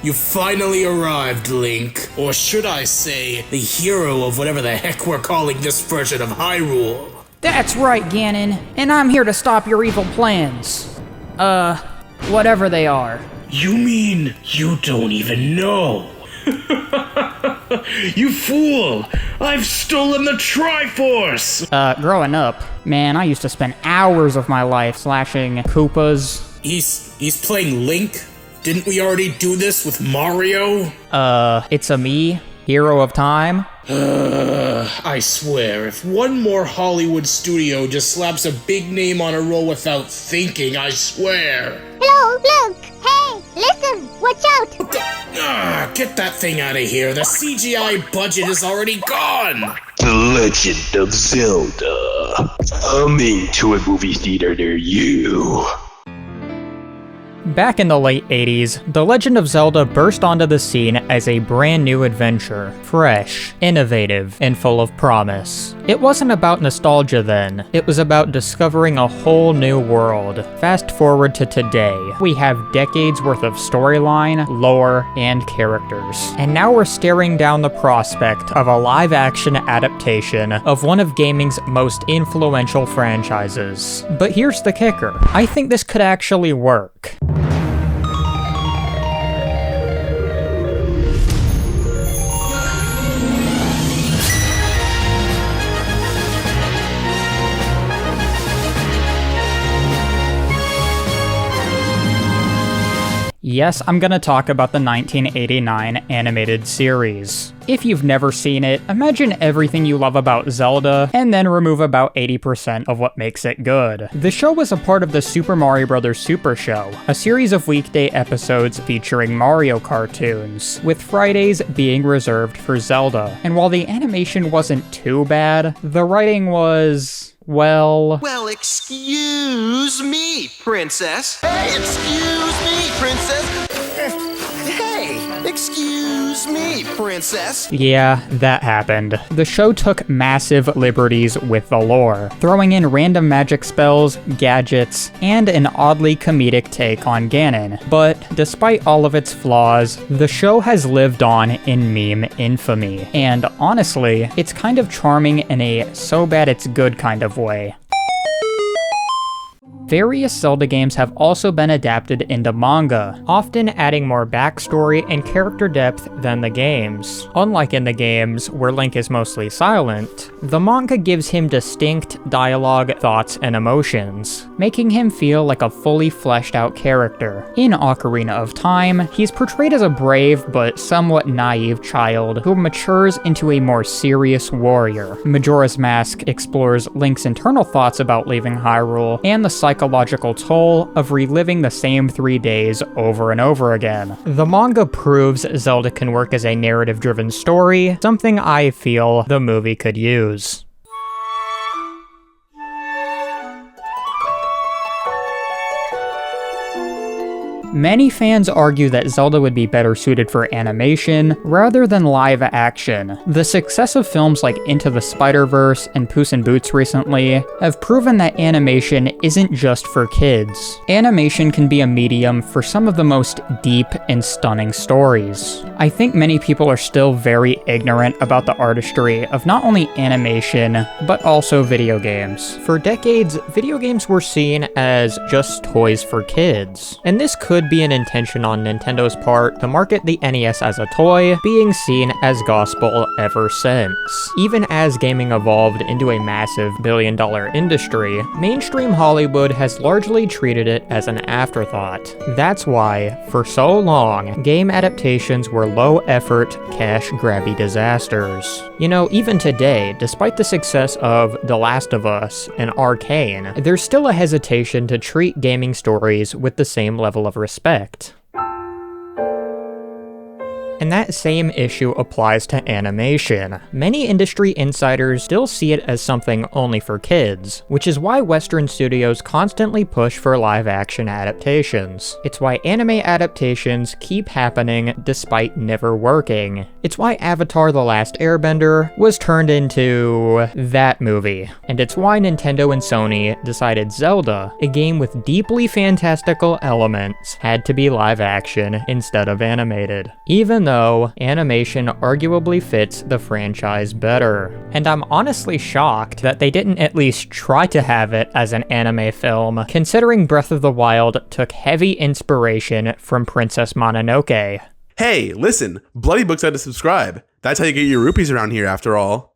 You finally arrived, Link. Or should I say, the hero of whatever the heck we're calling this version of Hyrule. That's right, Ganon, and I'm here to stop your evil plans. Whatever they are. You mean you don't even know? You fool! I've stolen the Triforce! Growing up, man, I used to spend hours of my life slashing Koopas. He's playing Link? Didn't we already do this with Mario? It's a me, Hero of Time. I swear, if one more Hollywood studio just slaps a big name on a roll without thinking, I swear. Hello, Link! Hey, listen! Watch out! Get that thing out of here. The CGI budget is already gone. The Legend of Zelda. Coming to a movie theater near you. Back in the late 80s, The Legend of Zelda burst onto the scene as a brand new adventure, fresh, innovative, and full of promise. It wasn't about nostalgia then, it was about discovering a whole new world. Fast forward to today, we have decades worth of storyline, lore, and characters. And now we're staring down the prospect of a live-action adaptation of one of gaming's most influential franchises. But here's the kicker, I think this could actually work. Yes, I'm gonna talk about the 1989 animated series. If you've never seen it, imagine everything you love about Zelda, and then remove about 80% of what makes it good. The show was a part of the Super Mario Bros. Super Show, a series of weekday episodes featuring Mario cartoons, with Fridays being reserved for Zelda. And while the animation wasn't too bad, the writing was... Well, excuse me, princess. Hey, excuse me, princess. Hey, excuse me, princess. Yeah, that happened. The show took massive liberties with the lore, throwing in random magic spells, gadgets, and an oddly comedic take on Ganon. But despite all of its flaws, the show has lived on in meme infamy. And honestly, it's kind of charming in a so bad it's good kind of way. Various Zelda games have also been adapted into manga, often adding more backstory and character depth than the games. Unlike in the games, where Link is mostly silent, the manga gives him distinct dialogue, thoughts, and emotions, making him feel like a fully fleshed out character. In Ocarina of Time, he's portrayed as a brave but somewhat naive child who matures into a more serious warrior. Majora's Mask explores Link's internal thoughts about leaving Hyrule and the psychological toll of reliving the same 3 days over and over again. The manga proves Zelda can work as a narrative-driven story, something I feel the movie could use. Many fans argue that Zelda would be better suited for animation rather than live action. The success of films like Into the Spider-Verse and Puss in Boots recently have proven that animation isn't just for kids. Animation can be a medium for some of the most deep and stunning stories. I think many people are still very ignorant about the artistry of not only animation, but also video games. For decades, video games were seen as just toys for kids, and this could be an intention on Nintendo's part to market the NES as a toy, being seen as gospel ever since. Even as gaming evolved into a massive billion-dollar industry, mainstream Hollywood has largely treated it as an afterthought. That's why, for so long, game adaptations were low-effort, cash-grabby disasters. You know, even today, despite the success of The Last of Us and Arcane, there's still a hesitation to treat gaming stories with the same level of respect. And that same issue applies to animation. Many industry insiders still see it as something only for kids, which is why Western studios constantly push for live-action adaptations. It's why anime adaptations keep happening despite never working. It's why Avatar: The Last Airbender was turned into that movie. And it's why Nintendo and Sony decided Zelda, a game with deeply fantastical elements, had to be live-action instead of animated. Even though animation arguably fits the franchise better. And I'm honestly shocked that they didn't at least try to have it as an anime film, considering Breath of the Wild took heavy inspiration from Princess Mononoke. Hey, listen, Bloody Books had to subscribe. That's how you get your rupees around here, after all.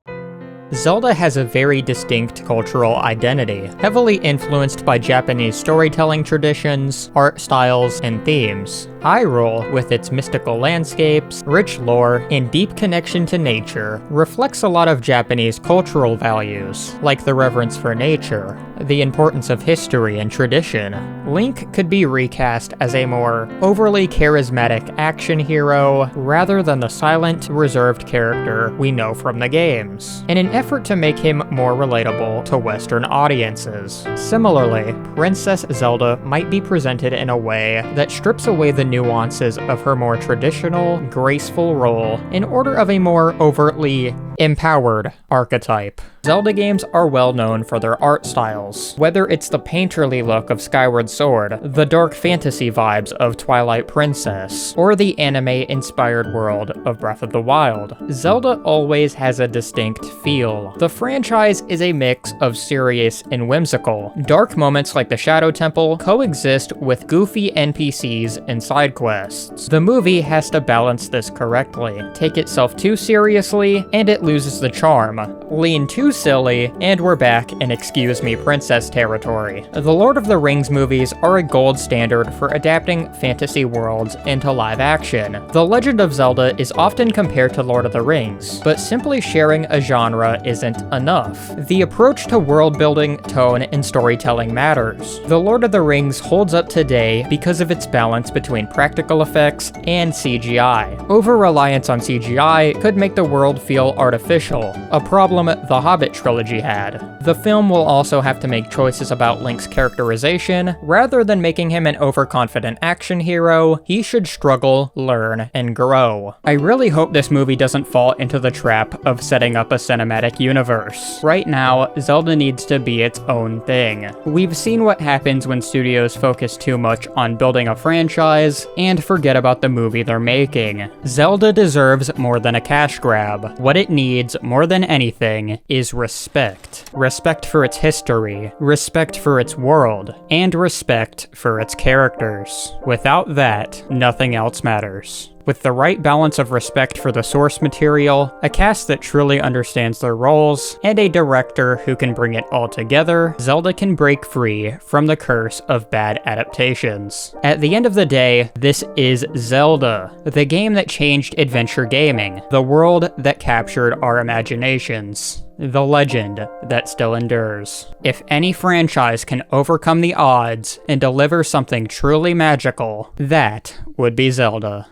Zelda has a very distinct cultural identity, heavily influenced by Japanese storytelling traditions, art styles, and themes. Hyrule, with its mystical landscapes, rich lore, and deep connection to nature, reflects a lot of Japanese cultural values, like the reverence for nature, the importance of history and tradition. Link could be recast as a more overly charismatic action hero, rather than the silent, reserved character we know from the games, in an effort to make him more relatable to Western audiences. Similarly, Princess Zelda might be presented in a way that strips away the nuances of her more traditional, graceful role in order of a more overtly empowered archetype. Zelda games are well known for their art styles, whether it's the painterly look of Skyward Sword, the dark fantasy vibes of Twilight Princess, or the anime-inspired world of Breath of the Wild. Zelda always has a distinct feel. The franchise is a mix of serious and whimsical. Dark moments like the Shadow Temple coexist with goofy NPCs and side quests. The movie has to balance this correctly, take itself too seriously, and it loses the charm. Lean too silly, and we're back in Excuse Me Princess territory. The Lord of the Rings movies are a gold standard for adapting fantasy worlds into live action. The Legend of Zelda is often compared to Lord of the Rings, but simply sharing a genre isn't enough. The approach to world building, tone, and storytelling matters. The Lord of the Rings holds up today because of its balance between practical effects and CGI. Over-reliance on CGI could make the world feel artificial, a problem the Hobbit trilogy had. The film will also have to make choices about Link's characterization. Rather than making him an overconfident action hero, he should struggle, learn, and grow. I really hope this movie doesn't fall into the trap of setting up a cinematic universe. Right now, Zelda needs to be its own thing. We've seen what happens when studios focus too much on building a franchise and forget about the movie they're making. Zelda deserves more than a cash grab. What it needs, more than anything, is respect. Respect for its history, respect for its world, and respect for its characters. Without that, nothing else matters. With the right balance of respect for the source material, a cast that truly understands their roles, and a director who can bring it all together, Zelda can break free from the curse of bad adaptations. At the end of the day, this is Zelda, the game that changed adventure gaming, the world that captured our imaginations, the legend that still endures. If any franchise can overcome the odds and deliver something truly magical, that would be Zelda.